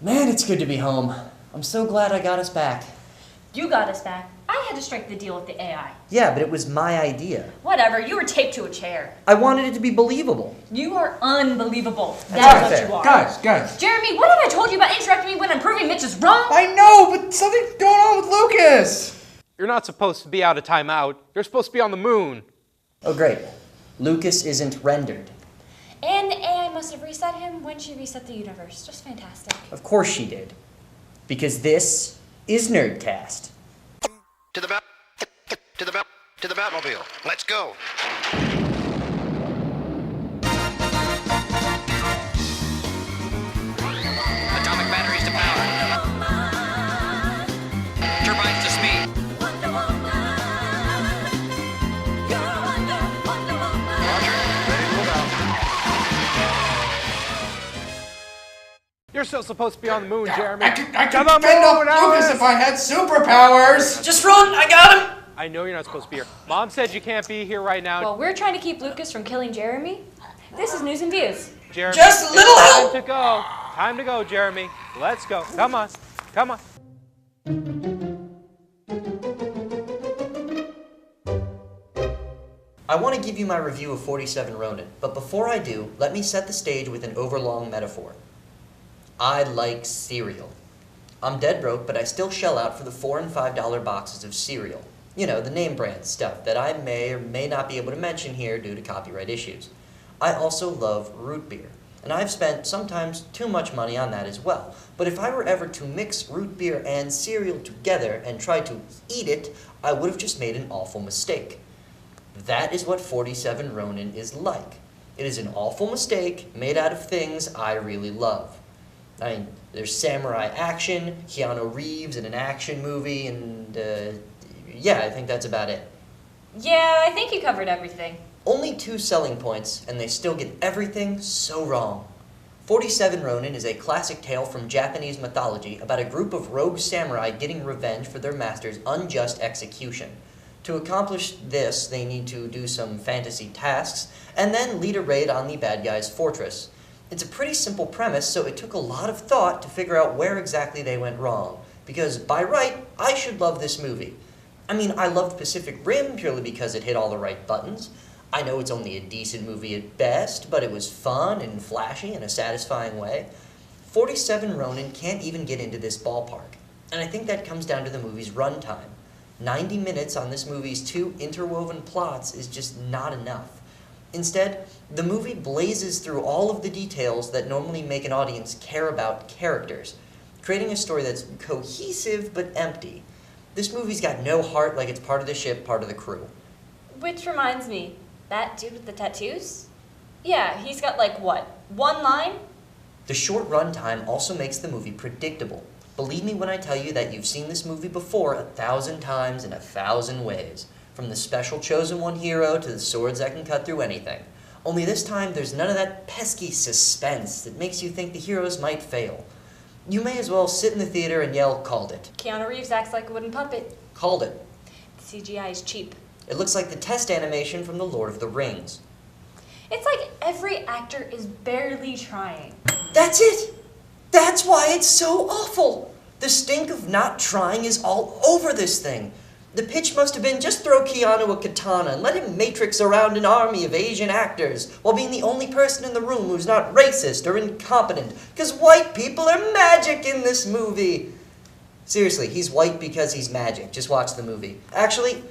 Man, it's good to be home. I'm so glad I got us back. You got us back. I had to strike the deal with the AI. Yeah, but it was my idea. Whatever, you were taped to a chair. I wanted it to be believable. You are unbelievable. That's what you are. Guys. Jeremy, what have I told you about interrupting me when I'm proving Mitch is wrong? I know, but something's going on with Lucas. You're not supposed to be out of timeout. You're supposed to be on the moon. Oh, great. Lucas isn't rendered. And the AI must have reset him when she reset the universe. Just fantastic. Of course she did. Because this is Nerdcast. To the Batmobile. Let's go. Atomic batteries to power. Turbines to speed. Roger. Ready to move out. You're still supposed to be on the moon, Jeremy. I could To fend the off moon, Lucas Alice! if I had superpowers. Just run! I got him! I know you're not supposed to be here. Mom said you can't be here right now. Well, we're trying to keep Lucas from killing Jeremy. This is News and Views. Jeremy, Just a it's little help! Time to go. Time to go, Jeremy. Let's go. Come on. Come on. I want to give you my review of 47 Ronin, but before I do, let me set the stage with an overlong metaphor. I like cereal. I'm dead broke, but I still shell out for the $4 and $5 boxes of cereal. You know, the name brand stuff that I may or may not be able to mention here due to copyright issues. I also love root beer, and I've spent sometimes too much money on that as well. But if I were ever to mix root beer and cereal together and try to eat it, I would have just made an awful mistake. That is what 47 Ronin is like. It is an awful mistake made out of things I really love. I mean, there's samurai action, Keanu Reeves in an action movie, and yeah, I think that's about it. Yeah, I think you covered everything. Only 2 selling points, and they still get everything so wrong. 47 Ronin is a classic tale from Japanese mythology about a group of rogue samurai getting revenge for their master's unjust execution. To accomplish this, they need to do some fantasy tasks, and then lead a raid on the bad guy's fortress. It's a pretty simple premise, so it took a lot of thought to figure out where exactly they went wrong. Because by right, I should love this movie. I mean, I loved Pacific Rim purely because it hit all the right buttons. I know it's only a decent movie at best, but it was fun and flashy in a satisfying way. 47 Ronin can't even get into this ballpark. And I think that comes down to the movie's runtime. 90 minutes on this movie's 2 interwoven plots is just not enough. Instead, the movie blazes through all of the details that normally make an audience care about characters, creating a story that's cohesive but empty. This movie's got no heart, like it's part of the ship, part of the crew. Which reminds me, that dude with the tattoos? Yeah, he's got like what, 1 line? The short runtime also makes the movie predictable. Believe me when I tell you that you've seen this movie before 1,000 times in 1,000 ways. From the special chosen one hero to the swords that can cut through anything. Only this time, there's none of that pesky suspense that makes you think the heroes might fail. You may as well sit in the theater and yell, "Called it." Keanu Reeves acts like a wooden puppet. Called it. The CGI is cheap. It looks like the test animation from The Lord of the Rings. It's like every actor is barely trying. That's it! That's why it's so awful! The stink of not trying is all over this thing. The pitch must have been just throw Keanu a katana and let him matrix around an army of Asian actors while being the only person in the room who's not racist or incompetent, because white people are magic in this movie. Seriously, he's white because he's magic. Just watch the movie. Actually,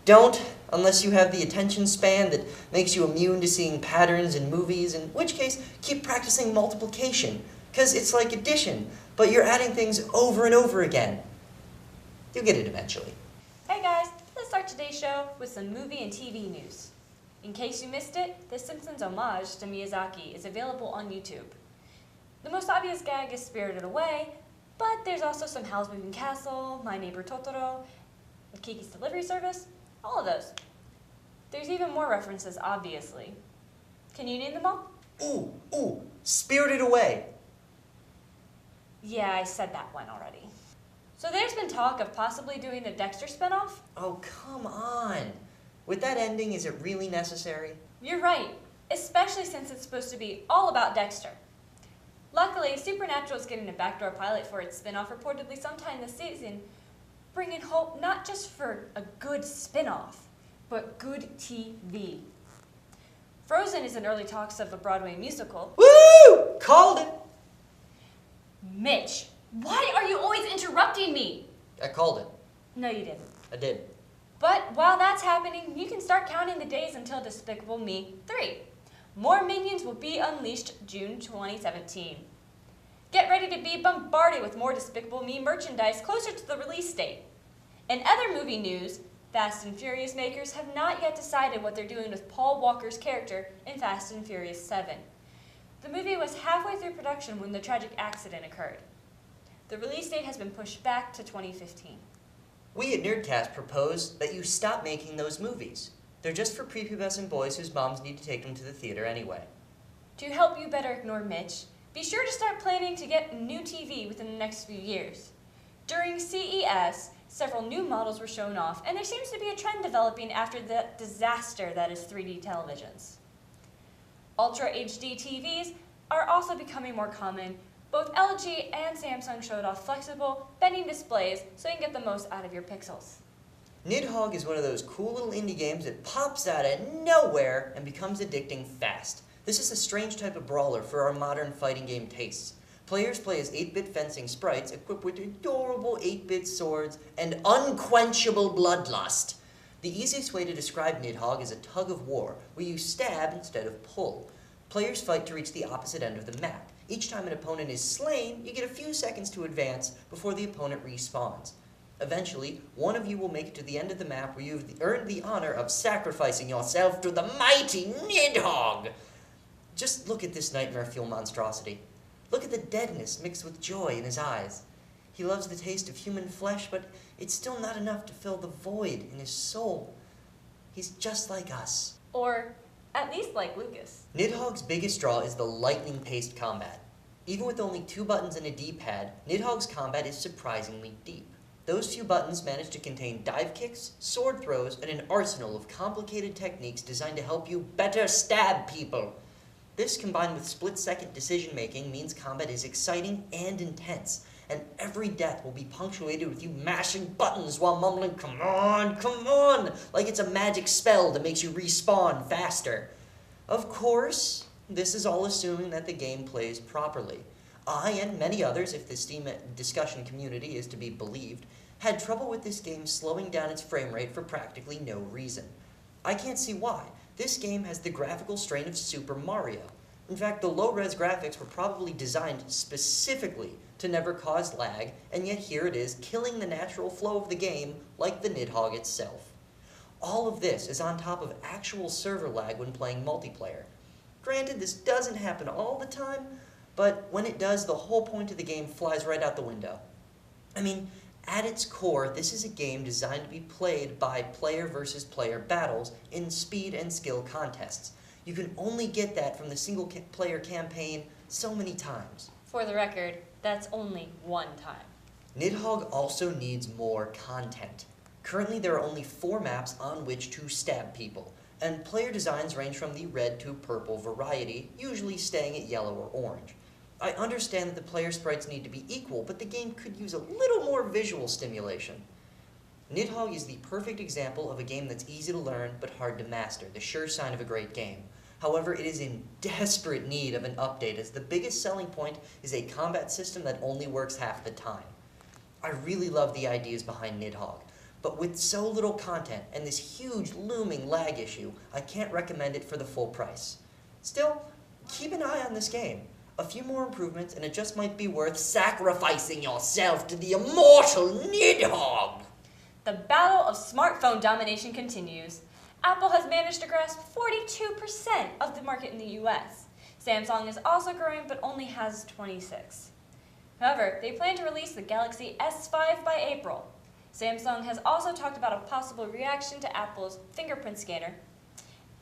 don't, unless you have the attention span that makes you immune to seeing patterns in movies, in which case, keep practicing multiplication, because it's like addition, but you're adding things over and over again. You'll get it eventually. Hey guys, let's start today's show with some movie and TV news. In case you missed it, The Simpsons homage to Miyazaki is available on YouTube. The most obvious gag is Spirited Away, but there's also some Howl's Moving Castle, My Neighbor Totoro, Kiki's Delivery Service, all of those. There's even more references, obviously. Can you name them all? Ooh, Spirited Away. Yeah, I said that one already. So there's been talk of possibly doing the Dexter spinoff. Oh, come on. With that ending, is it really necessary? You're right, especially since it's supposed to be all about Dexter. Luckily, Supernatural is getting a backdoor pilot for its spin-off reportedly sometime this season, bringing hope not just for a good spin-off, but good TV. Frozen is in early talks of a Broadway musical. Woo! Called it! Mitch, why are you always interrupting me? I called it. No, you didn't. I did. But while that's happening, you can start counting the days until Despicable Me 3. More Minions will be unleashed June 2017. Get ready to be bombarded with more Despicable Me merchandise closer to the release date. In other movie news, Fast and Furious makers have not yet decided what they're doing with Paul Walker's character in Fast and Furious 7. The movie was halfway through production when the tragic accident occurred. The release date has been pushed back to 2015. We at Nerdcast propose that you stop making those movies. They're just for prepubescent boys whose moms need to take them to the theater anyway. To help you better ignore Mitch, be sure to start planning to get new TV within the next few years. During CES, several new models were shown off, and there seems to be a trend developing after the disaster that is 3D televisions. Ultra HD TVs are also becoming more common. Both LG and Samsung showed off flexible, bending displays so you can get the most out of your pixels. Nidhogg is one of those cool little indie games that pops out of nowhere and becomes addicting fast. This is a strange type of brawler for our modern fighting game tastes. Players play as 8-bit fencing sprites equipped with adorable 8-bit swords and unquenchable bloodlust. The easiest way to describe Nidhogg is a tug of war, where you stab instead of pull. Players fight to reach the opposite end of the map. Each time an opponent is slain, you get a few seconds to advance before the opponent respawns. Eventually, one of you will make it to the end of the map where you've earned the honor of sacrificing yourself to the mighty Nidhogg. Just look at this nightmare-fuel monstrosity. Look at the deadness mixed with joy in his eyes. He loves the taste of human flesh, but it's still not enough to fill the void in his soul. He's just like us. Or at least like Lucas. Nidhogg's biggest draw is the lightning-paced combat. Even with only 2 buttons and a D-pad, Nidhogg's combat is surprisingly deep. Those few buttons manage to contain dive kicks, sword throws, and an arsenal of complicated techniques designed to help you better stab people. This, combined with split-second decision-making, means combat is exciting and intense, and every death will be punctuated with you mashing buttons while mumbling, come on, like it's a magic spell that makes you respawn faster. Of course, this is all assuming that the game plays properly. I, and many others, if the Steam discussion community is to be believed, had trouble with this game slowing down its frame rate for practically no reason. I can't see why. This game has the graphical strain of Super Mario. In fact, the low-res graphics were probably designed specifically to never cause lag, and yet here it is, killing the natural flow of the game like the Nidhogg itself. All of this is on top of actual server lag when playing multiplayer. Granted, this doesn't happen all the time, but when it does, the whole point of the game flies right out the window. I mean, at its core, this is a game designed to be played by player versus player battles in speed and skill contests. You can only get that from the single-player campaign so many times. For the record, that's only one time. Nidhogg also needs more content. Currently, there are only 4 maps on which to stab people, and player designs range from the red to purple variety, usually staying at yellow or orange. I understand that the player sprites need to be equal, but the game could use a little more visual stimulation. Nidhogg is the perfect example of a game that's easy to learn but hard to master, the sure sign of a great game. However, it is in desperate need of an update, as the biggest selling point is a combat system that only works half the time. I really love the ideas behind Nidhogg, but with so little content and this huge looming lag issue, I can't recommend it for the full price. Still, keep an eye on this game. A few more improvements and it just might be worth sacrificing yourself to the immortal Nidhogg! The battle of smartphone domination continues. Apple has managed to grasp 42% of the market in the US. Samsung is also growing but only has 26%. However, they plan to release the Galaxy S5 by April. Samsung has also talked about a possible reaction to Apple's fingerprint scanner,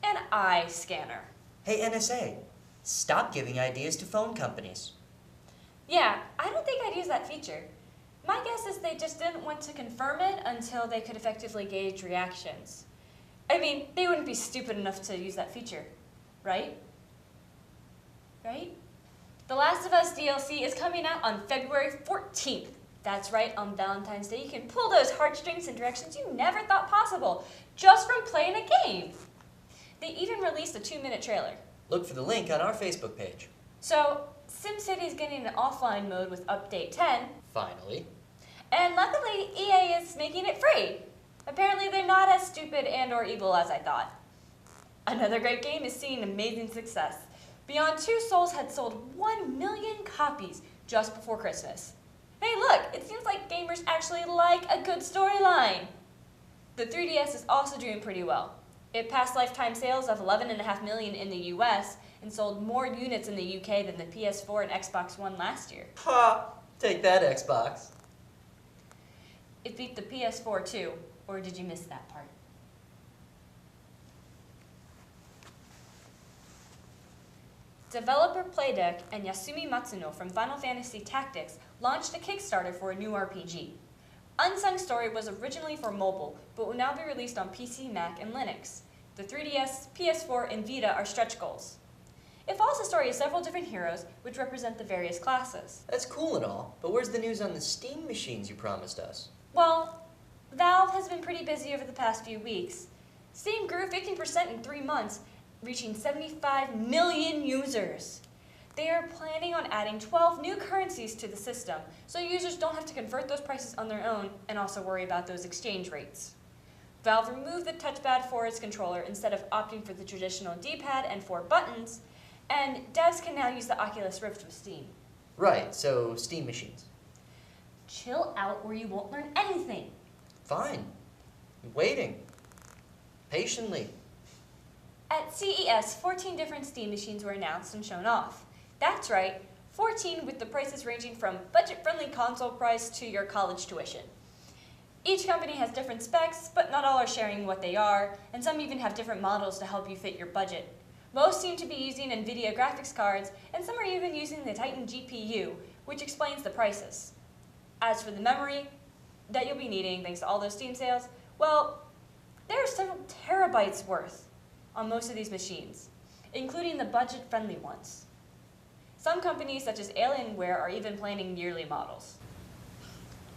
an eye scanner. Hey NSA, stop giving ideas to phone companies. Yeah, I don't think I'd use that feature. My guess is they just didn't want to confirm it until they could effectively gauge reactions. I mean, they wouldn't be stupid enough to use that feature, right? Right? The Last of Us DLC is coming out on February 14th. That's right, on Valentine's Day, you can pull those heartstrings in directions you never thought possible just from playing a game. They even released a 2-minute trailer. Look for the link on our Facebook page. So, SimCity is getting an offline mode with Update 10, Finally. and luckily EA is making it free. Apparently they're not as stupid and or evil as I thought. Another great game is seeing amazing success. Beyond Two Souls had sold 1 million copies just before Christmas. Hey look, it seems like gamers actually like a good storyline. The 3DS is also doing pretty well. It passed lifetime sales of 11.5 million in the US and sold more units in the UK than the PS4 and Xbox One last year. Ha! Take that, Xbox. It beat the PS4 too, or did you miss that part? Developer Playdeck and Yasumi Matsuno from Final Fantasy Tactics launched a Kickstarter for a new RPG. Unsung Story was originally for mobile, but will now be released on PC, Mac, and Linux. The 3DS, PS4, and Vita are stretch goals. It follows the story of several different heroes, which represent the various classes. That's cool and all, but where's the news on the Steam machines you promised us? Well, Valve has been pretty busy over the past few weeks. Steam grew 15% in 3 months, reaching 75 million users. They are planning on adding 12 new currencies to the system, so users don't have to convert those prices on their own and also worry about those exchange rates. Valve removed the touchpad for its controller instead of opting for the traditional D-pad and 4 buttons, and devs can now use the Oculus Rift with Steam. Right, so Steam machines. Chill out or you won't learn anything. Fine. I'm waiting. Patiently. At CES, 14 different Steam machines were announced and shown off. That's right, 14 with the prices ranging from budget-friendly console price to your college tuition. Each company has different specs, but not all are sharing what they are, and some even have different models to help you fit your budget. Most seem to be using NVIDIA graphics cards, and some are even using the Titan GPU, which explains the prices. As for the memory that you'll be needing thanks to all those Steam sales, well, there are several terabytes worth on most of these machines, including the budget-friendly ones. Some companies, such as Alienware, are even planning yearly models.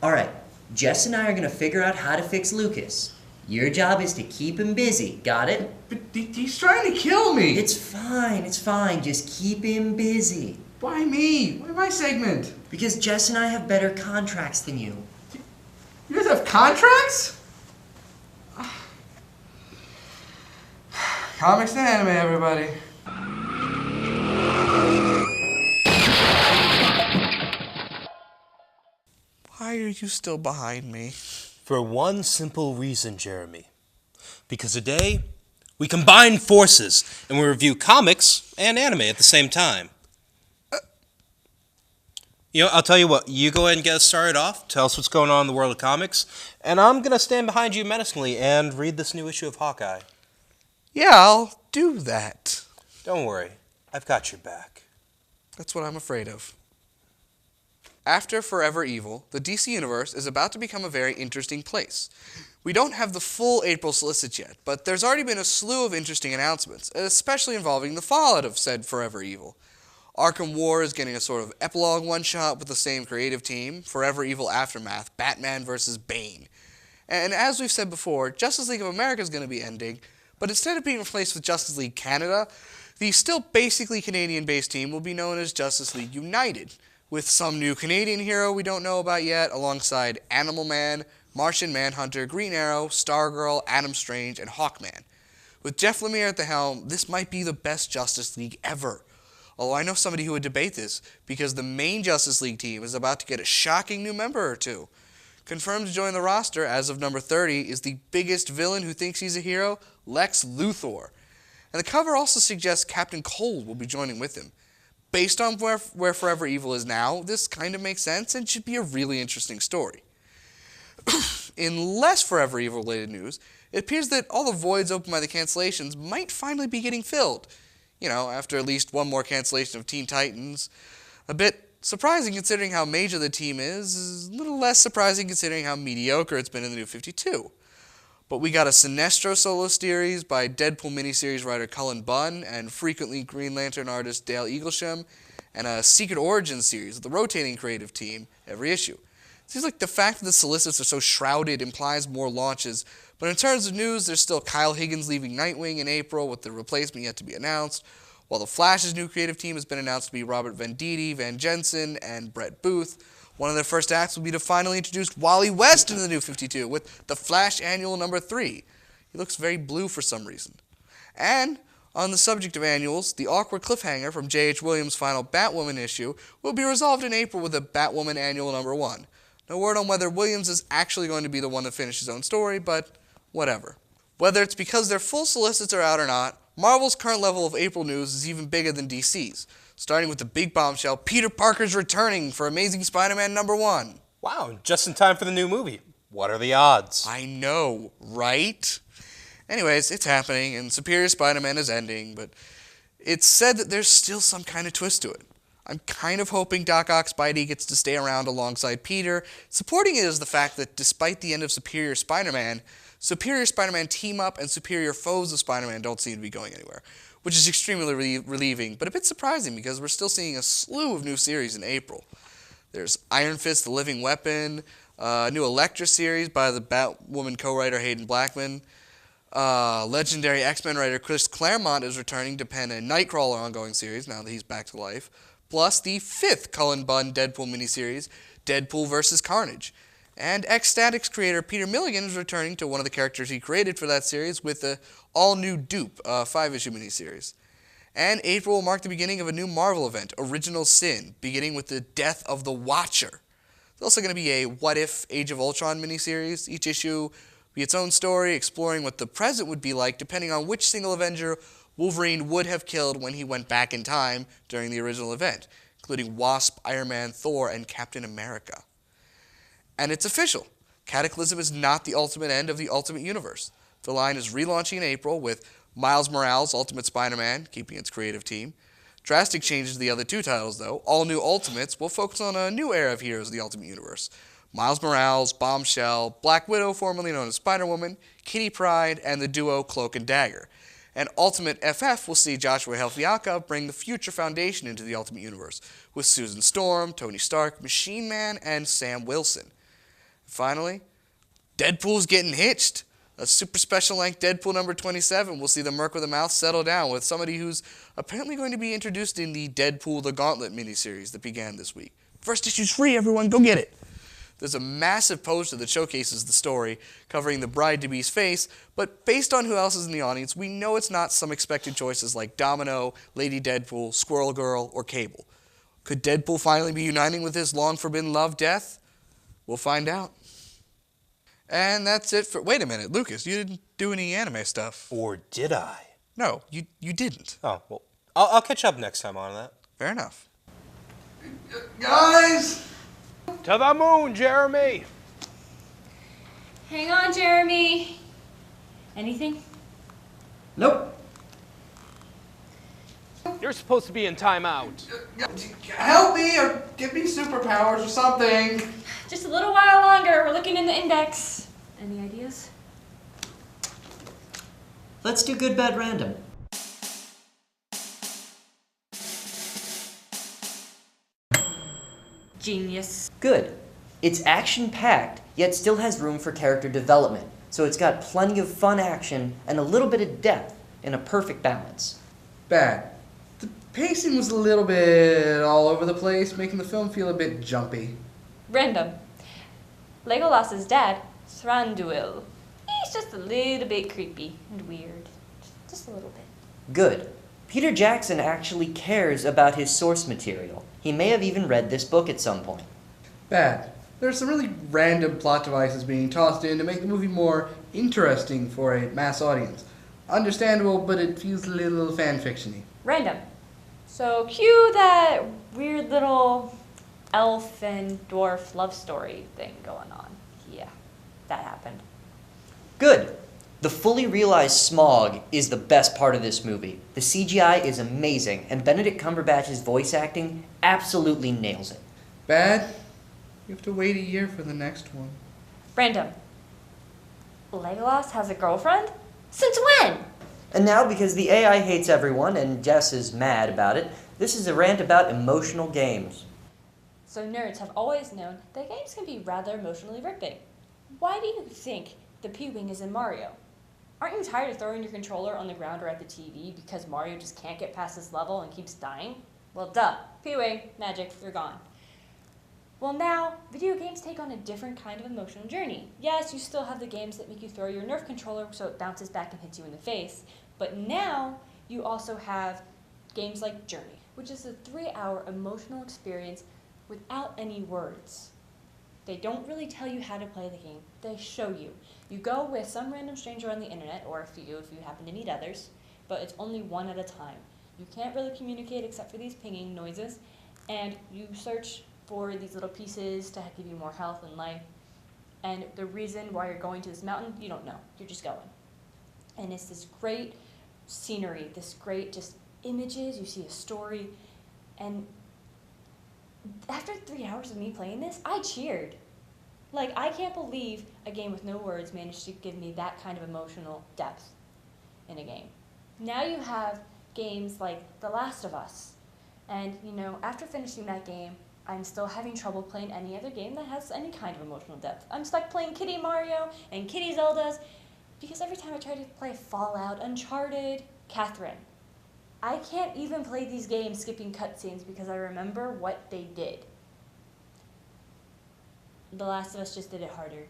Alright, Jess and I are gonna figure out how to fix Lucas. Your job is to keep him busy, got it? But he's trying to kill me. It's fine, just keep him busy. Why me? Why my segment? Because Jess and I have better contracts than you. You guys have contracts? Comics and anime, everybody. Why are you still behind me? For one simple reason, Jeremy. Because today, we combine forces and we review comics and anime at the same time. I'll tell you what, you go ahead and get us started off, tell us what's going on in the world of comics, and I'm going to stand behind you menacingly and read this new issue of Hawkeye. Yeah, I'll do that. Don't worry, I've got your back. That's what I'm afraid of. After Forever Evil, the DC Universe is about to become a very interesting place. We don't have the full April solicits yet, but there's already been a slew of interesting announcements, especially involving the fallout of said Forever Evil. Arkham War is getting a sort of epilogue one-shot with the same creative team, Forever Evil Aftermath, Batman vs. Bane. And as we've said before, Justice League of America is going to be ending, but instead of being replaced with Justice League Canada, the still basically Canadian-based team will be known as Justice League United, with some new Canadian hero we don't know about yet, alongside Animal Man, Martian Manhunter, Green Arrow, Stargirl, Adam Strange, and Hawkman. With Jeff Lemire at the helm, this might be the best Justice League ever. Although I know somebody who would debate this, because the main Justice League team is about to get a shocking new member or two. Confirmed to join the roster as of number 30 is the biggest villain who thinks he's a hero, Lex Luthor. And the cover also suggests Captain Cold will be joining with him. Based on where Forever Evil is now, this kind of makes sense and should be a really interesting story. In less Forever Evil related news, it appears that all the voids opened by the cancellations might finally be getting filled. After at least one more cancellation of Teen Titans. A bit surprising considering how major the team is a little less surprising considering how mediocre it's been in the New 52. But we got a Sinestro solo series by Deadpool miniseries writer Cullen Bunn and frequently Green Lantern artist Dale Eaglesham, and a Secret Origins series with the rotating creative team every issue. It seems like the fact that the solicits are so shrouded implies more launches, but in terms of news, there's still Kyle Higgins leaving Nightwing in April with the replacement yet to be announced, while the Flash's new creative team has been announced to be Robert Venditti, Van Jensen, and Brett Booth. One of their first acts will be to finally introduce Wally West into the New 52 with The Flash Annual number 3. He looks very blue for some reason. And on the subject of annuals, the awkward cliffhanger from J.H. Williams' final Batwoman issue will be resolved in April with a Batwoman Annual number 1. No word on whether Williams is actually going to be the one to finish his own story, but whatever. Whether it's because their full solicits are out or not, Marvel's current level of April news is even bigger than DC's, starting with the big bombshell, Peter Parker's returning for Amazing Spider-Man number 1. Wow, just in time for the new movie. What are the odds? I know, right? Anyways, it's happening, and Superior Spider-Man is ending, but it's said that there's still some kind of twist to it. I'm kind of hoping Doc Ock Spidey gets to stay around alongside Peter. Supporting it is the fact that despite the end of Superior Spider-Man team-up and Superior Foes of Spider-Man don't seem to be going anywhere, which is extremely relieving, but a bit surprising because we're still seeing a slew of new series in April. There's Iron Fist, The Living Weapon, a new Elektra series by the Batwoman co-writer Hayden Blackman. Legendary X-Men writer Chris Claremont is returning to pen a Nightcrawler ongoing series now that he's back to life, plus the 5th Cullen Bunn Deadpool miniseries, Deadpool vs. Carnage. And X-Statix creator Peter Milligan is returning to one of the characters he created for that series with the all-new Dupe, 5-issue miniseries. And April will mark the beginning of a new Marvel event, Original Sin, beginning with the death of the Watcher. There's also going to be a What If Age of Ultron miniseries. Each issue will be its own story, exploring what the present would be like depending on which single Avenger Wolverine would have killed when he went back in time during the original event, including Wasp, Iron Man, Thor, and Captain America. And it's official. Cataclysm is not the ultimate end of the Ultimate Universe. The line is relaunching in April with Miles Morales' Ultimate Spider-Man, keeping its creative team. Drastic changes to the other two titles, though. All new Ultimates will focus on a new era of heroes of the Ultimate Universe. Miles Morales, Bombshell, Black Widow, formerly known as Spider-Woman, Kitty Pryde, and the duo Cloak and Dagger. And Ultimate FF will see Joshua Helfiaka bring the Future Foundation into the Ultimate Universe, with Susan Storm, Tony Stark, Machine Man, and Sam Wilson. Finally, Deadpool's getting hitched. A super special length Deadpool number 27 will see the Merc with a Mouth settle down with somebody who's apparently going to be introduced in the Deadpool the Gauntlet miniseries that began this week. First issue's free, everyone, go get it. There's a massive poster that showcases the story, covering the bride-to-be's face, but based on who else is in the audience, we know it's not some expected choices like Domino, Lady Deadpool, Squirrel Girl, or Cable. Could Deadpool finally be uniting with his long-forbidden love, Death? We'll find out. And that's it for... Wait a minute, Lucas, you didn't do any anime stuff. Or did I? No, you didn't. Oh, well, I'll catch up next time on that. Fair enough. Guys! To the moon, Jeremy! Hang on, Jeremy. Anything? Nope. You're supposed to be in timeout. Help me or give me superpowers or something. Just a little while longer. We're looking in the index. Any ideas? Let's do good, bad, random. Genius. Good. It's action-packed, yet still has room for character development, so it's got plenty of fun action and a little bit of depth in a perfect balance. Bad. The pacing was a little bit all over the place, making the film feel a bit jumpy. Random. Legolas's dad, Thranduil. He's just a little bit creepy and weird. Just a little bit. Good. Peter Jackson actually cares about his source material. He may have even read this book at some point. Bad. There's some really random plot devices being tossed in to make the movie more interesting for a mass audience. Understandable, but it feels a little fanfiction-y. Random. So cue that weird little elf and dwarf love story thing going on. Yeah, that happened. Good. The fully realized Smaug is the best part of this movie. The CGI is amazing, and Benedict Cumberbatch's voice acting absolutely nails it. Bad? You have to wait a year for the next one. Random. Legolas has a girlfriend? Since when? And now, because the AI hates everyone and Jess is mad about it, This is a rant about emotional games. So nerds have always known that games can be rather emotionally ripping. Why do you think the P-Wing is in Mario? Aren't you tired of throwing your controller on the ground or at the TV because Mario just can't get past this level and keeps dying? Well, duh. P-Wing, magic, you're gone. Well, now, video games take on a different kind of emotional journey. Yes, you still have the games that make you throw your Nerf controller so it bounces back and hits you in the face, but now you also have games like Journey, which is a 3-hour emotional experience without any words. They don't really tell you how to play the game, they show you. You go with some random stranger on the internet, or a few if you happen to meet others, but it's only one at a time. You can't really communicate except for these pinging noises, and you search for these little pieces to give you more health and life. And the reason why you're going to this mountain, you don't know. You're just going. And it's this great scenery, this great just images, you see a story, and after 3 hours of me playing this, I cheered. Like, I can't believe a game with no words managed to give me that kind of emotional depth in a game. Now you have games like The Last of Us, and after finishing that game, I'm still having trouble playing any other game that has any kind of emotional depth. I'm stuck playing Kitty Mario and Kitty Zeldas because every time I try to play Fallout, Uncharted, Catherine, I can't even play these games skipping cutscenes because I remember what they did. The Last of Us just did it harder.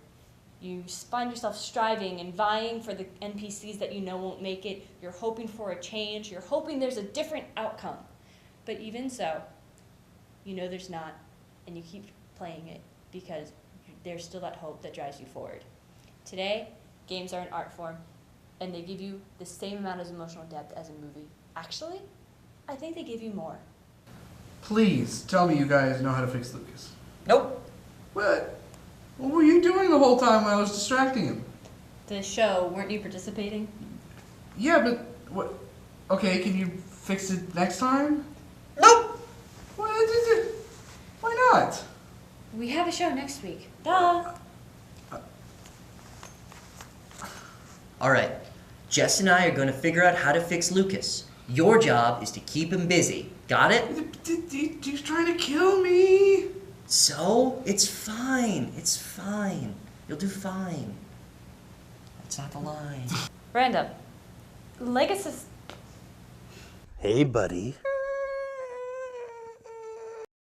You find yourself striving and vying for the NPCs that you know won't make it. You're hoping for a change. You're hoping there's a different outcome. But even so, you know there's not, and you keep playing it because there's still that hope that drives you forward. Today, games are an art form, and they give you the same amount of emotional depth as a movie. Actually, I think they give you more. Please tell me you guys know how to fix Lucas. Nope. What? What were you doing the whole time when I was distracting him? The show, weren't you participating? Yeah, but what? Okay, can you fix it next time? Nope. What? Why not? We have a show next week. Duh! Alright, Jess and I are going to figure out how to fix Lucas. Your job is to keep him busy. Got it? He's trying to kill me. So? It's fine. It's fine. You'll do fine. That's not the line. Random. Legacy. Hey, buddy.